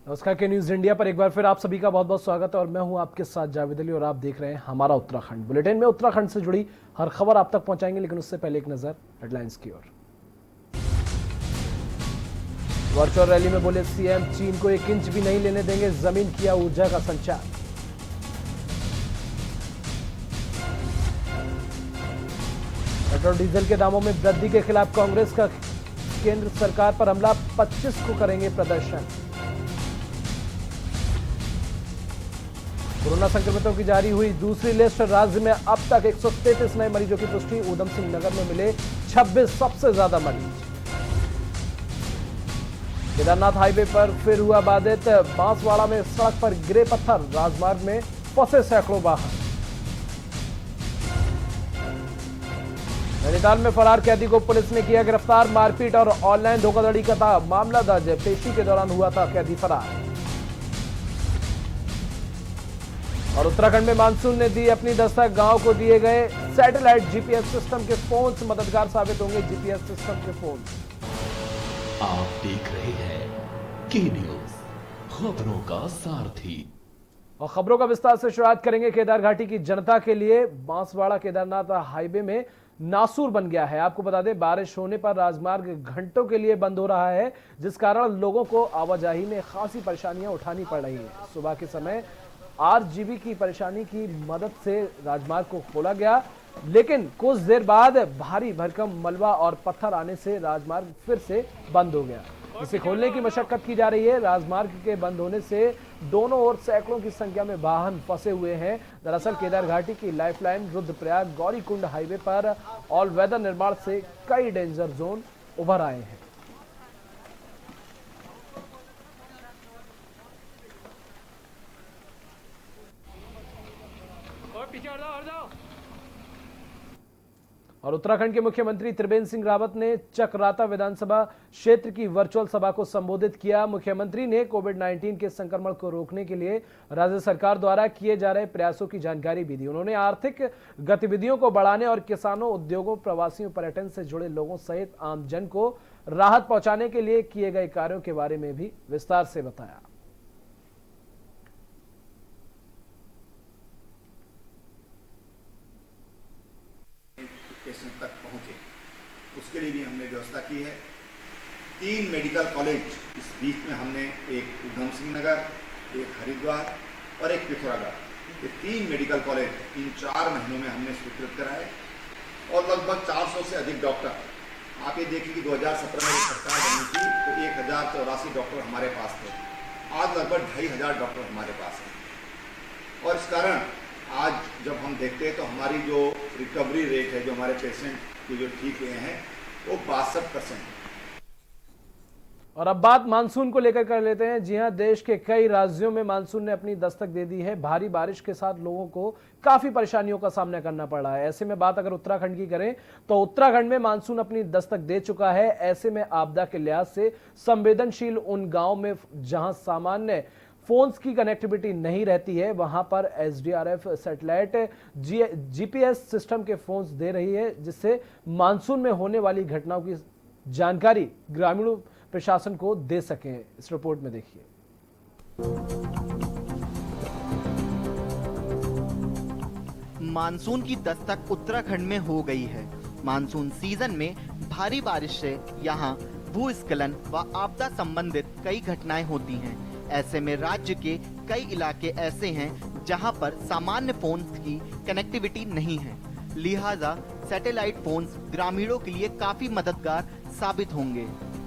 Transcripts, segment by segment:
नमस्कार के news India पर एक बार फिर आप सभी का बहुत बहुत स्वागत है और मैं हूं आपके साथ जावेद अली और आप देख रहे हैं हमारा उत्तराखंड बुलेटिन में उत्तराखंड से जुड़ी हर खबर आप तक पहुंचाएंगे, लेकिन उससे पहले एक नजर हेडलाइंस की ओर। वर्चुअल रैली में बोले सीएम, चीन को 1 इंच भी नहीं लेने देंगे, जमीन किया ऊर्जा का संचार। पेट्रोल डीजल के दामों में वृद्धि के खिलाफ कांग्रेस का केंद्र सरकार पर हमला, 25 को करेंगे प्रदर्शन। कोरोना संक्रमितों की जारी हुई दूसरी लिस्ट, राज्य में अब तक 133 नए मरीजों की पुष्टि, ऊधम सिंह नगर में मिले 26 सबसे ज्यादा मरीज। केदारनाथ हाईवे पर फिर हुआ बाधित, बांसवाड़ा में सड़क पर गिरे पत्थर, राजमार्ग में फंसे सैकड़ों वाहन। नैनीताल में फरार कैदी को पुलिस ने किया गिरफ्तार, मारपीट और ऑनलाइन धोखाधड़ी का था मामला दर्ज, पेशी के दौरान हुआ था कैदी फरार। और उत्तराखंड में मानसून ने दी अपनी दस्तक, गांव को दिए गए सैटेलाइट जीपीएस सिस्टम के फोन्स, मददगार साबित होंगे जीपीएस सिस्टम के फोन। आप देख रहे हैं के न्यूज, खबरों का सारथी। और खबरों का विस्तार से शुरुआत करेंगे। केदार घाटी की जनता के लिए बांसवाड़ा केदारनाथ हाईवे में नासूर बन गया है। आपको बता दें, बारिश होने पर राजमार्ग घंटों के लिए बंद हो रहा है, जिस कारण लोगों को आवाजाही में खासी परेशानियां उठानी पड़ रही है। सुबह के समय आरजीबी की परेशानी की मदद से राजमार्ग को खोला गया, लेकिन कुछ देर बाद भारी भरकम मलबा और पत्थर आने से राजमार्ग फिर से बंद हो गया। इसे खोलने की मशक्कत की जा रही है। राजमार्ग के बंद होने से दोनों ओर सैकड़ों की संख्या में वाहन फंसे हुए हैं। दरअसल केदार घाटी की लाइफलाइन रुद्रप्रयाग गौरीकुंड हाईवे पर ऑल वेदर निर्माण से कई डेंजर जोन उभर आए हैं। और उत्तराखंड के मुख्यमंत्री त्रिवेंद्र सिंह रावत ने चकराता विधानसभा क्षेत्र की वर्चुअल सभा को संबोधित किया। मुख्यमंत्री ने कोविड-19 के संक्रमण को रोकने के लिए राज्य सरकार द्वारा किए जा रहे प्रयासों की जानकारी भी दी। उन्होंने आर्थिक गतिविधियों को बढ़ाने और किसानों, उद्योगों, प्रवासियों, पर्यटन से जुड़े लोगों सहित आम जन को राहत पहुंचाने के लिए किए गए कार्यों के बारे में भी विस्तार से बताया। पेशेंट तक पहुंचे, उसके लिए भी हमने व्यवस्था की है। 3 मेडिकल कॉलेज इस बीच में हमने, एक ऊधम सिंह नगर, एक हरिद्वार और एक पिथौरागढ़, ये 3 मेडिकल कॉलेज इन 4 महीनों में हमने स्वीकृत कराए और लगभग 400 से अधिक डॉक्टर। आप ये देखिए कि 2017 में सरकार बनी थी तो 1084 डॉक्टर हमारे पास थे, आज लगभग 2500 डॉक्टर हमारे पास हैं। और इस कारण आज जब हम देखते हैं तो हमारी जो रिकवरी रेट है, जो हमारे पेशेंट के जो ठीक हुए हैं, वो 62% है। और अब बात मानसून को लेकर कर लेते हैं। जी हां, देश के कई राज्यों में मानसून ने अपनी दस्तक दे दी है। भारी बारिश के साथ लोगों को काफी परेशानियों का सामना करना पड़ रहा है। ऐसे में बात अगर उत्तराखंड की करें तो उत्तराखंड में मानसून अपनी दस्तक दे चुका है। ऐसे में आपदा के लिहाज से संवेदनशील उन गांव में जहां सामान्य फोन्स की कनेक्टिविटी नहीं रहती है, वहां पर एसडीआरएफ सैटेलाइट जीपीएस सिस्टम के फोन्स दे रही है, जिससे मानसून में होने वाली घटनाओं की जानकारी ग्रामीण प्रशासन को दे सके। इस रिपोर्ट में देखिए। मानसून की दस्तक उत्तराखंड में हो गई है। मानसून सीजन में भारी बारिश से यहाँ भूस्खलन व आपदा संबंधित कई घटनाएं होती हैं। ऐसे में राज्य के कई इलाके ऐसे हैं जहां पर सामान्य फोन्स की कनेक्टिविटी नहीं है, लिहाजा सैटेलाइट फोन्स ग्रामीणों के लिए काफी मददगार साबित होंगे।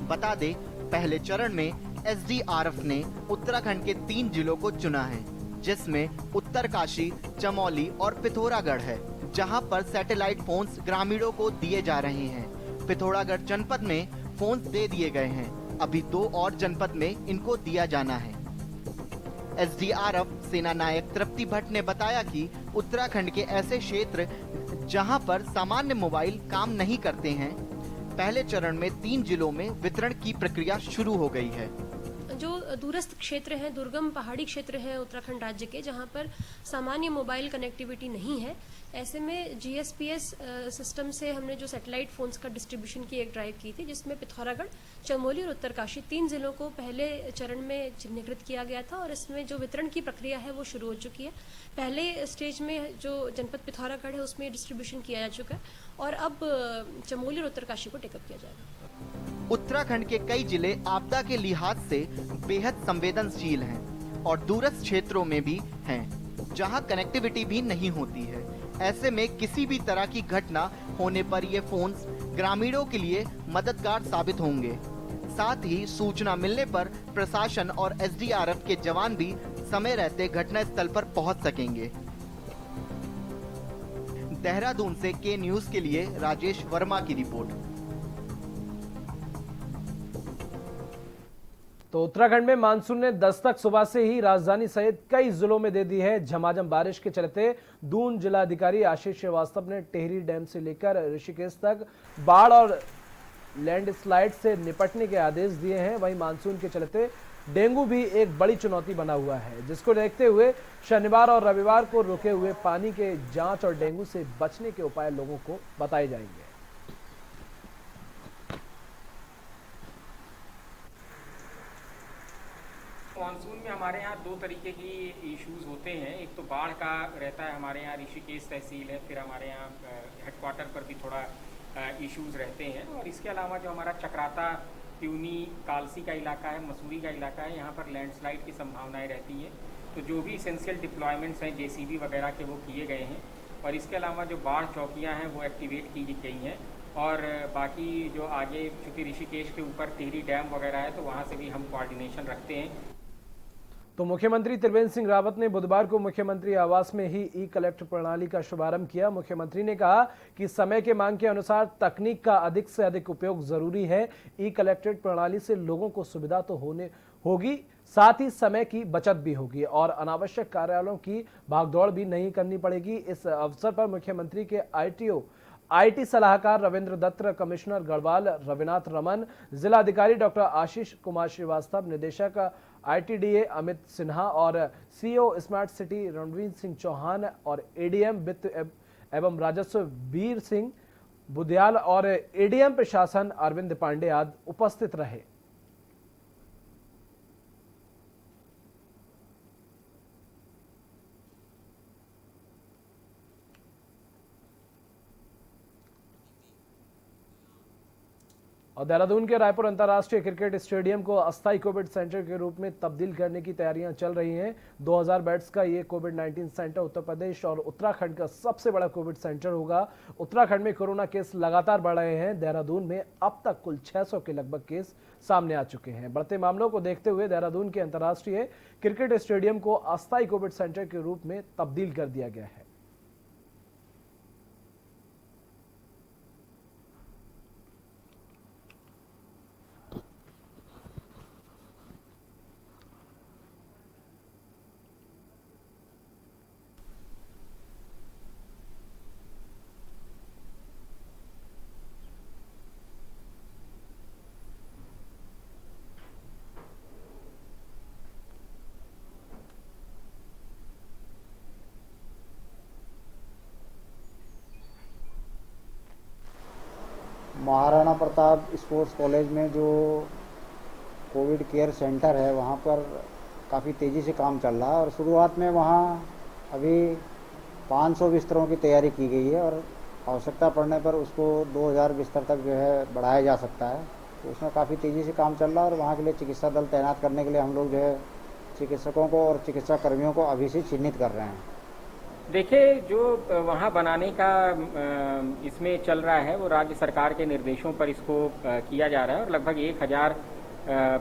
बता दें, पहले चरण में एसडीआरएफ ने उत्तराखंड के 3 जिलों को चुना है, जिसमें उत्तरकाशी, चमोली और पिथौरागढ़ है, जहां पर सैटेलाइट फोन्स ग्रामीणों को दिए जा रहे हैं। पिथौरागढ़ जनपद में फोन्स दे दिए गए हैं, अभी 2 और जनपद में इनको दिया जाना है। एसडीआरएफ सेना नायक तृप्ति भट्ट ने बताया कि उत्तराखंड के ऐसे क्षेत्र जहां पर सामान्य मोबाइल काम नहीं करते हैं, पहले चरण में 3 जिलों में वितरण की प्रक्रिया शुरू हो गई है। जो दूरस्थ क्षेत्र हैं, दुर्गम पहाड़ी क्षेत्र हैं उत्तराखंड राज्य के, जहां पर सामान्य मोबाइल कनेक्टिविटी नहीं है, ऐसे में GSPS सिस्टम से हमने जो सैटेलाइट फोन्स का डिस्ट्रीब्यूशन की एक ड्राइव की थी, जिसमें पिथौरागढ़, चमोली और उत्तरकाशी 3 जिलों को पहले चरण में चिन्हीकृत किया गया था और इसमें जो वितरण की प्रक्रिया है वो शुरू हो चुकी है। पहले स्टेज में जो जनपद पिथौरागढ़ है उसमें डिस्ट्रीब्यूशन किया जा चुका है और अब चमोली और उत्तरकाशी को टेकअप किया जाएगा। उत्तराखंड के कई जिले आपदा के लिहाज से बेहद संवेदनशील हैं और दूरस्थ क्षेत्रों में भी हैं, जहां कनेक्टिविटी भी नहीं होती है। ऐसे में किसी भी तरह की घटना होने पर ये फोन्स ग्रामीणों के लिए मददगार साबित होंगे। साथ ही सूचना मिलने पर प्रशासन और SDRF के जवान भी समय रहते घटनास्थल पर पहुंच सकेंगे। देहरादून से के न्यूज के लिए राजेश वर्मा की रिपोर्ट। तो उत्तराखंड में मानसून ने दस्तक सुबह से ही राजधानी सहित कई जिलों में दे दी है। झमाझम बारिश के चलते दून जिलाधिकारी आशीष श्रीवास्तव ने टेहरी डैम से लेकर ऋषिकेश तक बाढ़ और लैंडस्लाइड से निपटने के आदेश दिए हैं। वहीं मानसून के चलते डेंगू भी एक बड़ी चुनौती बना हुआ है, जिसको देखते हुए शनिवार और रविवार को रुके हुए पानी के जांच और डेंगू से बचने के उपाय लोगों को बताए जाएंगे। मानसून में हमारे यहाँ 2 तरीके की इश्यूज होते हैं। एक तो बाढ़ का रहता है, हमारे यहाँ ऋषिकेश तहसील है, फिर हमारे यहाँ हेडक्वार्टर पर भी थोड़ा इश्यूज रहते हैं। और इसके अलावा जो हमारा चक्राता, त्यूनी, कालसी का इलाका है, मसूरी का इलाका है, यहाँ पर लैंडस्लाइड की संभावनाएं रहती हैं। तो जो भी एसेंशियल डिप्लॉयमेंट्स हैं JCB वगैरह के, वो किए गए हैं। और इसके अलावा जो बाढ़ चौकियाँ हैं वो एक्टिवेट की गई हैं। और बाकी जो आगे, चूँकि ऋषिकेश के ऊपर टिहरी डैम वगैरह है, तो वहाँ से भी हम कोऑर्डिनेशन रखते हैं। तो मुख्यमंत्री त्रिवेंद्र सिंह रावत ने बुधवार को मुख्यमंत्री आवास में ही ई-कलेक्ट प्रणाली का शुभारंभ किया। मुख्यमंत्री ने कहा कि समय के मांग के अनुसार तकनीक का अधिक से अधिक उपयोग जरूरी है। ई-कलेक्टेड प्रणाली से लोगों को सुविधा तो होगी, साथ ही समय की बचत भी होगी और अनावश्यक कार्यालयों की भागदौड़ भी नहीं करनी पड़ेगी। इस अवसर पर मुख्यमंत्री के IT सलाहकार रविंद्र दत्त, कमिश्नर गढ़वाल रविनाथ रमन, जिलाधिकारी डॉक्टर आशीष कुमार श्रीवास्तव, निदेशक ITDA अमित सिन्हा और CEO smart city Ranveer Singh Chauhan और ADM वित्त एवं राजस्व वीर सिंह बुधियाल और ADM प्रशासन अरविंद पांडे आदि उपस्थित रहे। और देहरादून के रायपुर अंतर्राष्ट्रीय क्रिकेट स्टेडियम को अस्थायी कोविड सेंटर के रूप में तब्दील करने की तैयारियां चल रही हैं। 2000 बेड्स का ये कोविड-19 सेंटर उत्तर प्रदेश और उत्तराखंड का सबसे बड़ा कोविड सेंटर होगा। उत्तराखंड में कोरोना केस लगातार बढ़ रहे हैं। देहरादून में अब तक कुल 600 के लगभग केस सामने आ चुके हैं। बढ़ते मामलों को देखते हुए देहरादून के अंतर्राष्ट्रीय क्रिकेट स्टेडियम को अस्थायी कोविड सेंटर के रूप में तब्दील कर दिया गया है। महाराणा प्रताप स्पोर्ट्स कॉलेज में जो कोविड केयर सेंटर है वहाँ पर काफ़ी तेज़ी से काम चल रहा है और शुरुआत में वहाँ अभी 500 बिस्तरों की तैयारी की गई है और आवश्यकता पड़ने पर उसको 2000 बिस्तर तक जो है बढ़ाया जा सकता है। तो उसमें काफ़ी तेज़ी से काम चल रहा है और वहाँ के लिए चिकित्सा दल तैनात करने के लिए हम लोग जो है चिकित्सकों को और चिकित्सा कर्मियों को अभी से चिन्हित कर रहे हैं। देखिए, जो वहाँ बनाने का इसमें चल रहा है वो राज्य सरकार के निर्देशों पर इसको किया जा रहा है और लगभग 1000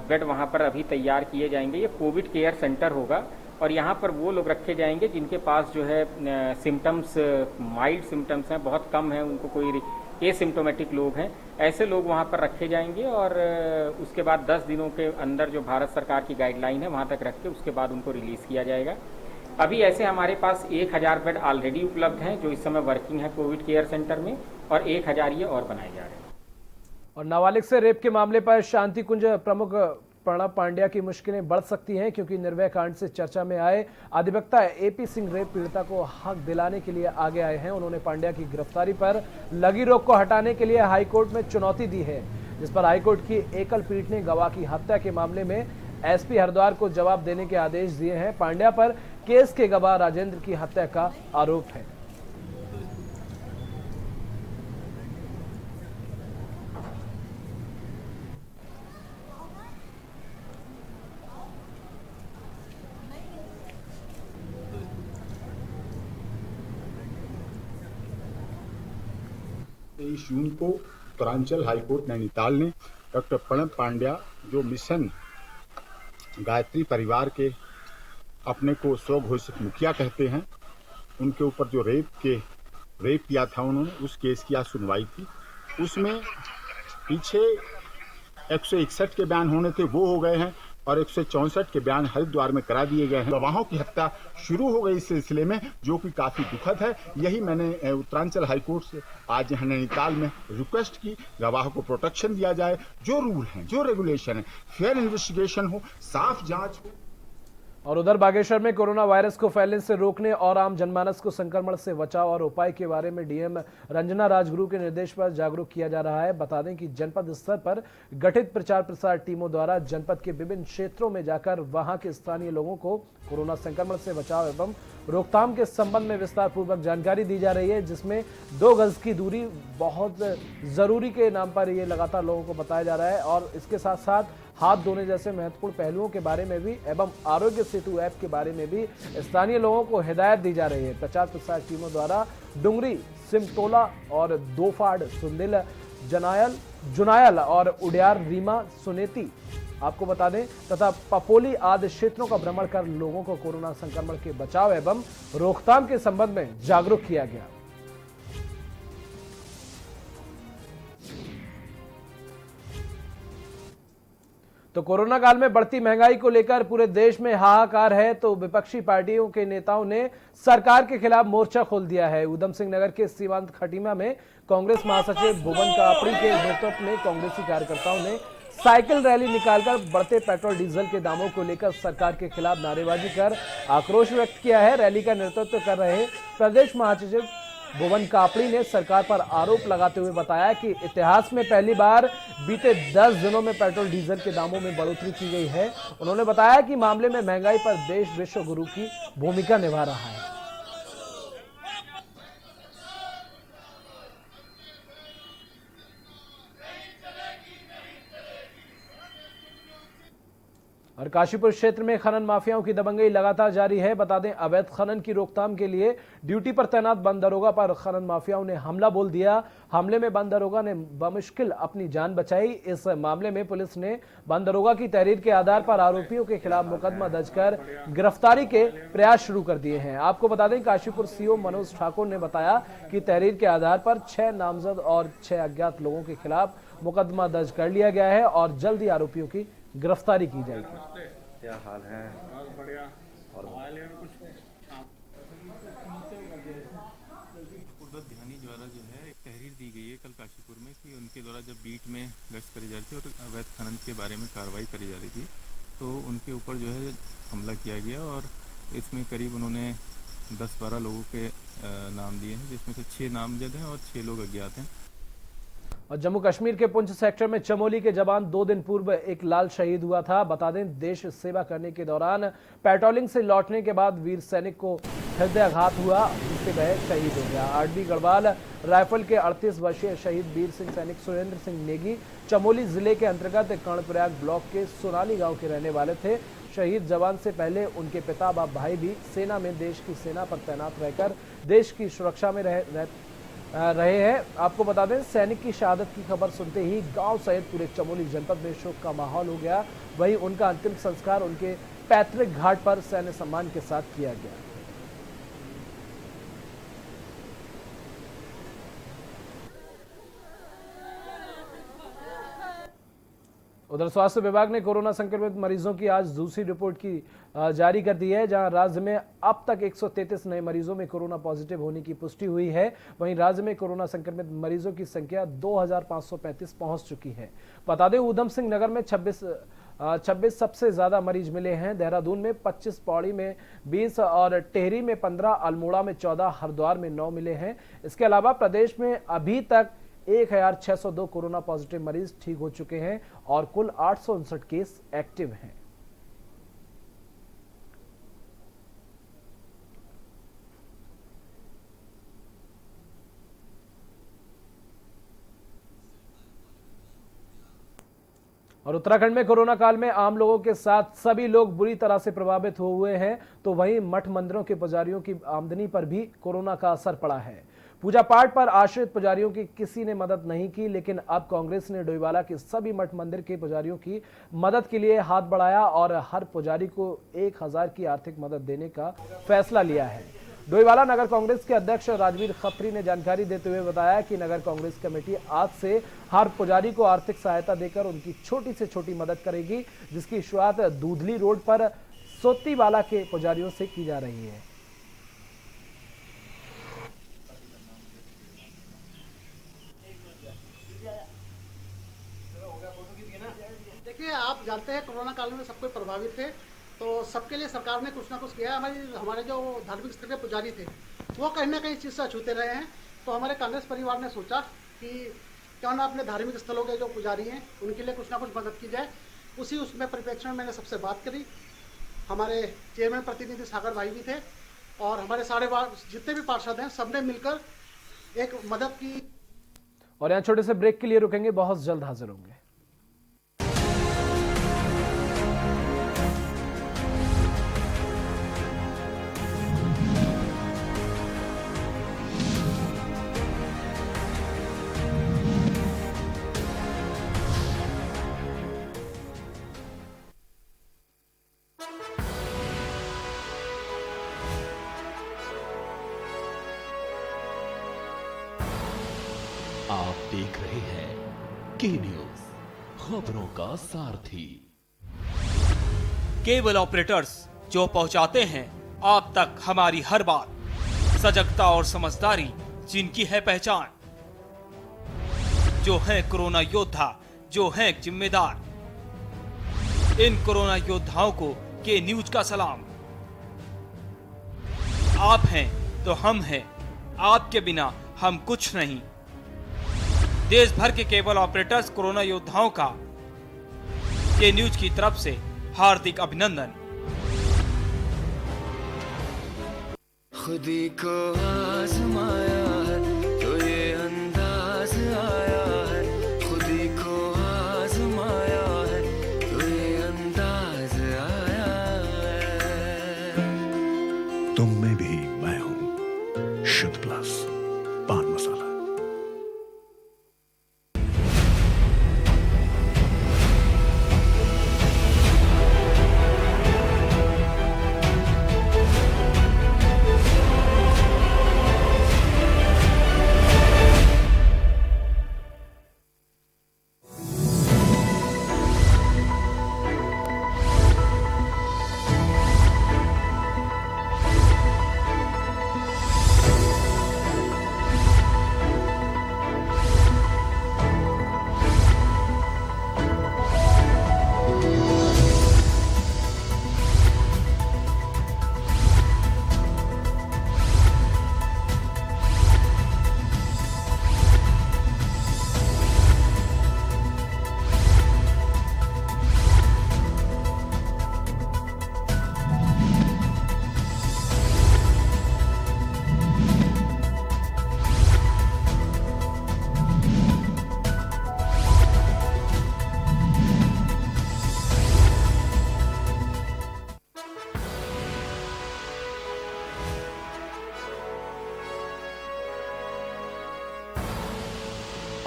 बेड वहाँ पर अभी तैयार किए जाएंगे। ये कोविड केयर सेंटर होगा और यहाँ पर वो लोग रखे जाएंगे जिनके पास जो है सिम्टम्स, माइल्ड सिम्टम्स हैं, बहुत कम हैं, उनको कोई एसिम्टोमेटिक लोग हैं, ऐसे लोग वहाँ पर रखे जाएंगे और उसके बाद 10 दिनों के अंदर जो भारत सरकार की गाइडलाइन है वहाँ तक रख के उसके बाद उनको रिलीज़ किया जाएगा। अभी ऐसे हमारे पास 1000 बेड ऑलरेडी उपलब्ध हैं जो इस समय वर्किंग है कोविड केयर सेंटर में और 1000 ये और बनाए जा रहे हैं। और नाबालिग से रेप के मामले पर शांति कुंज प्रमुख प्रणब पांड्या की मुश्किलें बढ़ सकती हैं, क्योंकि निर्भया कांड से चर्चा में आए अधिवक्ता एपी सिंह रेप पीड़िता को हक दिलाने के लिए आगे आए हैं। उन्होंने पांड्या की गिरफ्तारी पर लगी रोक को हटाने के लिए हाईकोर्ट में चुनौती दी है, जिस पर हाईकोर्ट की एकल पीठ ने गवाह की हत्या के मामले में एसपी हरिद्वार को जवाब देने के आदेश दिए हैं। पांड्या पर केस के गवाह राजेंद्र की हत्या का आरोप है। इस जून को उत्तरांचल हाईकोर्ट नैनीताल ने डॉक्टर प्रणब पांड्या, जो मिशन गायत्री परिवार के अपने को स्वघोषित मुखिया कहते हैं, उनके ऊपर जो रेप किया था उन्होंने, उस केस की आज सुनवाई थी। उसमें पीछे 161 के बयान होने थे, वो हो गए हैं, और 164 के बयान हरिद्वार में करा दिए गए हैं। गवाहों की हत्या शुरू हो गई इस सिलसिले में, जो कि काफी दुखद है। यही मैंने उत्तरांचल हाईकोर्ट से आज यहाँ नैनीताल में रिक्वेस्ट की, गवाहों को प्रोटेक्शन दिया जाए, जो रूल हैं, जो रेगुलेशन है, फेयर इन्वेस्टिगेशन हो, साफ जांच हो। और उधर बागेश्वर में कोरोना वायरस को फैलने से रोकने और आम जनमानस को संक्रमण से बचाव और उपाय के बारे में डीएम रंजना राजगुरु के निर्देश पर जागरूक किया जा रहा है। बता दें कि जनपद स्तर पर गठित प्रचार प्रसार टीमों द्वारा जनपद के विभिन्न क्षेत्रों में जाकर वहां के स्थानीय लोगों को कोरोना संक्रमण से बचाव एवं रोकथाम के संबंध में विस्तार पूर्वक जानकारी दी जा रही है, जिसमें 2 गज की दूरी बहुत जरूरी के नाम पर ये लगातार लोगों को बताया जा रहा है। और इसके साथ साथ हाथ धोने जैसे महत्वपूर्ण पहलुओं के बारे में भी एवं आरोग्य सेतु ऐप के बारे में भी स्थानीय लोगों को हिदायत दी जा रही है। प्रचार प्रसार टीमों द्वारा डुंगरी, सिमटोला और दोफाड़, सुंदिल, जुनायल और उडियार, रीमा, सुनेती आपको बता दें तथा पपोली आदि क्षेत्रों का भ्रमण कर लोगों को कोरोना संक्रमण के बचाव एवं रोकथाम के संबंध में जागरूक किया गया। तो कोरोना काल में बढ़ती महंगाई को लेकर पूरे देश में हाहाकार है, तो विपक्षी पार्टियों के नेताओं ने सरकार के खिलाफ मोर्चा खोल दिया है। उधम सिंह नगर के सीमांत खटीमा में कांग्रेस महासचिव भुवन कापड़ी के नेतृत्व में कांग्रेसी कार्यकर्ताओं ने साइकिल रैली निकालकर बढ़ते पेट्रोल डीजल के दामों को लेकर सरकार के खिलाफ नारेबाजी कर आक्रोश व्यक्त किया है। रैली का नेतृत्व कर रहे प्रदेश महासचिव भुवन कापड़ी ने सरकार पर आरोप लगाते हुए बताया कि इतिहास में पहली बार बीते 10 दिनों में पेट्रोल डीजल के दामों में बढ़ोतरी की गई है। उन्होंने बताया कि मामले में महंगाई पर देश विश्व गुरु की भूमिका निभा रहा है। और काशीपुर क्षेत्र में खनन माफियाओं की दबंगई लगातार जारी है। बता दें, अवैध खनन की रोकथाम के लिए ड्यूटी पर तैनात वन दरोगा पर खनन माफियाओं ने हमला बोल दिया। हमले में वन दरोगा ने बमुश्किल अपनी जान बचाई। इस मामले में पुलिस ने वन दरोगा की तहरीर के आधार पर आरोपियों के खिलाफ मुकदमा दर्ज कर गिरफ्तारी के प्रयास शुरू कर दिए हैं। आपको बता दें, काशीपुर सीओ मनोज ठाकुर ने बताया कि तहरीर के आधार पर 6 नामजद और 6 अज्ञात लोगों के खिलाफ मुकदमा दर्ज कर लिया गया है और जल्द ही आरोपियों की गिरफ्तारी की जाएगी। क्या हाल है? और ध्यानी द्वारा जो है एक तहरीर दी गई है कल काशीपुर में कि उनके द्वारा जब बीट में गश्त करी जा रही थी और अवैध खनन के बारे में कार्रवाई करी जा रही थी, तो उनके ऊपर जो है हमला किया गया और इसमें करीब उन्होंने 10-12 लोगों के नाम दिए हैं, जिसमें से 6 नामजद हैं और 6 लोग अज्ञात हैं। और जम्मू कश्मीर के पुंछ सेक्टर में चमोली के जवान 2 दिन पूर्व एक लाल शहीद हुआ था। बता दें, देश सेवा करने के दौरान पेट्रोलिंग से लौटने के बाद वीर सैनिक को हृदयाघात हुआ, जिससे वह शहीद हो गया। आरडी गढ़वाल राइफल के 38 वर्षीय शहीद वीर सिंह सैनिक सुरेंद्र सिंह नेगी चमोली जिले के अंतर्गत कर्णप्रयाग ब्लॉक के सोनाली गांव के रहने वाले थे। शहीद जवान से पहले उनके पिता व भाई भी सेना में देश की सेना पर तैनात रहकर देश की सुरक्षा में रहे हैं। आपको बता दें, सैनिक की शहादत की खबर सुनते ही गांव सहित पूरे चमोली जनपद में शोक का माहौल हो गया। वहीं उनका अंतिम संस्कार उनके पैतृक घाट पर सैन्य सम्मान के साथ किया गया। उधर स्वास्थ्य विभाग ने कोरोना संक्रमित मरीजों की आज दूसरी रिपोर्ट की जारी कर दी है, जहां राज्य में अब तक 133 नए मरीजों में कोरोना पॉजिटिव होने की पुष्टि हुई है। वहीं राज्य में कोरोना संक्रमित मरीजों की संख्या 2535 पहुंच चुकी है। बता दें, उधम सिंह नगर में 26 26 सबसे ज्यादा मरीज मिले हैं। देहरादून में 25, पौड़ी में 20 और टेहरी में 15, अल्मोड़ा में 14, हरिद्वार में 9 मिले हैं। इसके अलावा प्रदेश में अभी तक 1602 कोरोना पॉजिटिव मरीज ठीक हो चुके हैं और कुल 859 केस एक्टिव हैं। और उत्तराखंड में कोरोना काल में आम लोगों के साथ सभी लोग बुरी तरह से प्रभावित हुए हैं, तो वहीं मठ मंदिरों के पुजारियों की आमदनी पर भी कोरोना का असर पड़ा है। पूजा पाठ पर आश्रित पुजारियों की किसी ने मदद नहीं की, लेकिन अब कांग्रेस ने डोईवाला के सभी मठ मंदिर के पुजारियों की मदद के लिए हाथ बढ़ाया और हर पुजारी को 1000 की आर्थिक मदद देने का फैसला लिया है। डोईवाला नगर कांग्रेस के अध्यक्ष राजवीर खत्री ने जानकारी देते हुए बताया कि नगर कांग्रेस कमेटी आज से हर पुजारी को आर्थिक सहायता देकर उनकी छोटी से छोटी मदद करेगी, जिसकी शुरुआत दूधली रोड पर सोतीवाला के पुजारियों से की जा रही है। देखिए, आप जानते हैं कोरोना काल में सब कोई प्रभावित थे, तो सबके लिए सरकार ने कुछ ना कुछ किया है। हमारे जो धार्मिक स्थल के पुजारी थे वो कहीं ना कहीं इस चीज़ से अछूते रहे हैं, तो हमारे कांग्रेस परिवार ने सोचा कि क्यों ना अपने धार्मिक स्थलों के जो पुजारी हैं उनके लिए कुछ ना कुछ मदद की जाए। उसमें परिप्रेक्ष्य में मैंने सबसे बात करी। हमारे चेयरमैन प्रतिनिधि सागर भाई भी थे और हमारे सारे जितने भी पार्षद हैं सबने मिलकर एक मदद की। और यहाँ छोटे से ब्रेक के लिए रुकेंगे, बहुत जल्द हाजिर होंगे। आप देख रहे हैं के न्यूज, खबरों का सारथी। केबल ऑपरेटर्स जो पहुंचाते हैं आप तक हमारी हर बात, सजगता और समझदारी जिनकी है पहचान, जो है कोरोना योद्धा, जो है जिम्मेदार। इन कोरोना योद्धाओं को के न्यूज का सलाम। आप हैं तो हम हैं, आपके बिना हम कुछ नहीं। देश भर के केबल ऑपरेटर्स कोरोना योद्धाओं का के न्यूज की तरफ से हार्दिक अभिनंदन। खुदी को आजमाया है तो ये अंदाज आया है, खुदी को आजमाया है तो ये अंदाज आया है। तुम में भी मैं हूं, शुद्ध प्लस पान मसाला।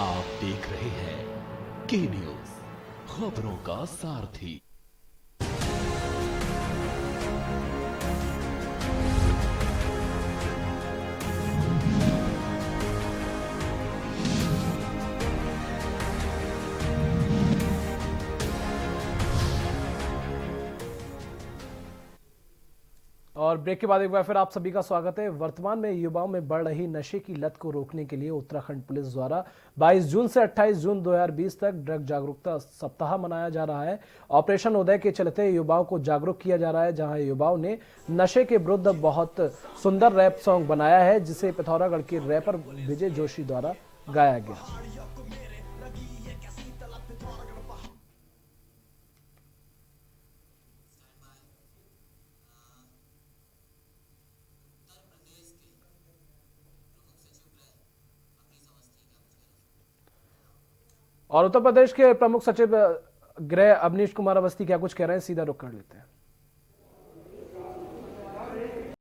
आप देख रहे हैं के न्यूज, खबरों का सारथी। और ब्रेक के बाद एक बार फिर आप सभी का स्वागत है। वर्तमान में युवाओं में बढ़ रही नशे की लत को रोकने के लिए उत्तराखंड पुलिस द्वारा 22 जून से 28 जून 2020 तक ड्रग जागरूकता सप्ताह मनाया जा रहा है। ऑपरेशन उदय के चलते युवाओं को जागरूक किया जा रहा है, जहां युवाओं ने नशे के विरुद्ध बहुत सुंदर रैप सॉन्ग बनाया है, जिसे पिथौरागढ़ के रैपर विजय जोशी द्वारा गाया गया। और उत्तर प्रदेश के प्रमुख सचिव गृह अवनीश कुमार अवस्थी क्या कुछ कह रहे हैं, सीधा रुख कर लेते हैं।